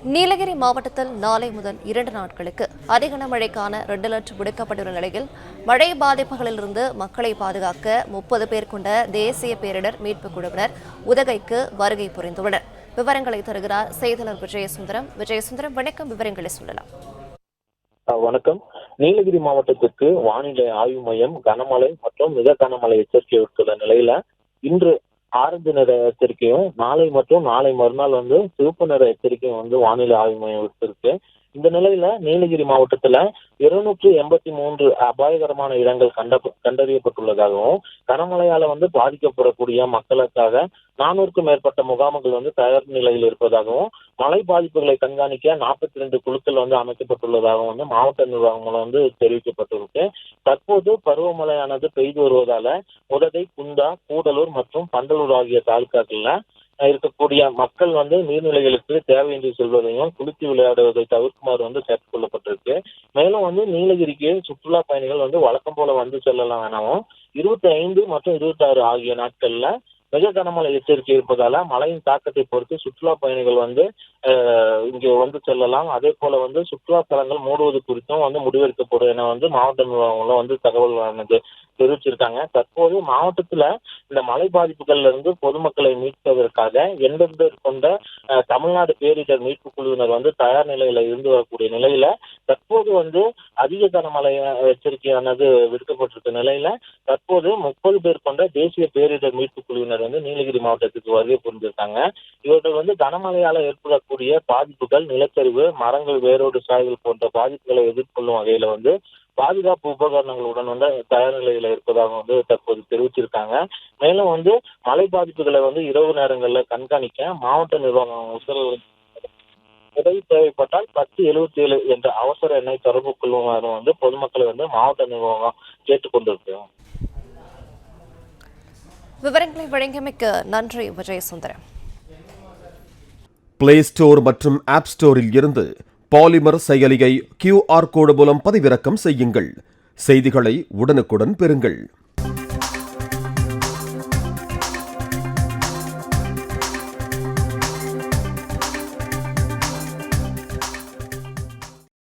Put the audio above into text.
நீலகிரி மாவட்டத்தில் நாளை முதல் 2 நாட்களுக்கு அதிக மழைக்கான ரெட் அலர்ட் விடுக்கப்பட்டுள்ள நிலையில் மழை பாதிப்புகளிலிருந்து மக்களை பாதுகாக்க 30 பேர் கொண்ட தேசிய பேரிடர் மீட்புக் குழுவினர் உதகைக்கு வருகை புரிந்துள்ளனர். விவரங்களை தருகிறார் செய்தியாளர் விஜயசுந்தரம். வணக்கம், விவரங்களை சொல்லலாம். வணக்கம். நீலகிரி மாவட்டத்திற்கு வானிலை ஆய்வு மையம் கனமழை மற்றும் மிக கனமழை எச்சரிக்கை விடுத்துள்ள நிலையில இன்று ஆரஞ்சு நிற எச்சரிக்கையும் நாளை மற்றும் நாளை மறுநாள் சிவப்பு நிற எச்சரிக்கையும் வானிலை ஆய்வு மையம் விடுத்திருக்கு. இந்த நிலையில நீலகிரி மாவட்டத்துல 283 அபாயகரமான இடங்கள் கண்டறியப்பட்டுள்ளதாகவும் கனமழையால பாதிக்கப்படக்கூடிய மக்களுக்காக 400க்கும் மேற்பட்ட முகாம்கள் தயார் நிலையில் இருப்பதாகவும் மழை பாதிப்புகளை கண்காணிக்க 42 குழுக்கள் அமைக்கப்பட்டுள்ளதாகவும் மாவட்ட நிர்வாகங்கள் தெரிவிக்கப்பட்டிருக்கு. தற்போது பருவமழையானது பெய்து வருவதால உதகை, குந்தா, கூடலூர் மற்றும் பந்தலூர் ஆகிய தாலுகாக்கள்ல இருக்கக்கூடிய மக்கள் நீர்நிலைகளுக்கு தேவையின்றி செல்வதையும் குளித்து விளையாடுவதை தவிர்க்குமாறு கேட்டுக் கொள்ளப்பட்டிருக்கு. மேலும் நீலகிரிக்கு சுற்றுலா பயணிகள் வழக்கம் போல செல்லலாம் எனவும் 25 மற்றும் 26 ஆகிய நாட்கள்ல மிக கனமழை எச்சரிக்கை இருப்பதால மழையின் தாக்கத்தை பொறுத்து சுற்றுலா பயணிகள் இங்க செல்லலாம். அதே போல சுற்றுலா தலங்கள் மூடுவது குறித்தும் முடிவெடுக்கப்படும் என மாவட்ட நிர்வாகங்களும் தகவல் தெரிவிச்சிருக்காங்க. தற்போது மாவட்டத்துல இந்த மழை பாதிப்புகள்ல இருந்து பொதுமக்களை மீட்பதற்காக எந்தெந்த கொண்ட தமிழ்நாடு பேரிடர் மீட்பு குழுவினர் தயார் நிலையில இருந்து வரக்கூடிய நிலையில தற்போது அதிக கனமழை எச்சரிக்கையானது விடுக்கப்பட்டிருக்க நிலையில தற்போது 30 பேர் கொண்ட தேசிய பேரிடர் மீட்பு குழுவினர் நீலகிரி மாவட்டத்துக்கு வருகை புரிந்திருக்காங்க. இவர்கள் கனமழையால ஏற்படக்கூடிய பாதிப்புகள், நிலச்சரிவு, மரங்கள் வேரோடு சாய்தல் போன்ற பாதிப்புகளை எதிர்கொள்ளும் வகையில பாதுகாப்பு உபகரணங்களுடன் தயார் நிலையில இருப்பதாக தற்போது தெரிவிச்சிருக்காங்க. மேலும் மழை பாதிப்புகளை இரவு நேரங்கள்ல கண்காணிக்க மாவட்ட நிர்வாகம் உத்தரவு உதவி தேவைப்பட்டால் 1077 என்ற அவசர எண்ணை தொடர்பு கொள்ளுமாறு பொதுமக்களை மாவட்ட நிர்வாகம் கேட்டுக்கொண்டிருக்கு. விவரங்களை வழங்கியமைக்கு நன்றி விஜயசுந்தரம். பிளே ஸ்டோர் மற்றும் ஆப் ஸ்டோரில் இருந்து பாலிமர் செயலியை QR கோடு மூலம் பதிவிறக்கம் செய்யுங்கள். செய்திகளை உடனுக்குடன் பெறுங்கள்.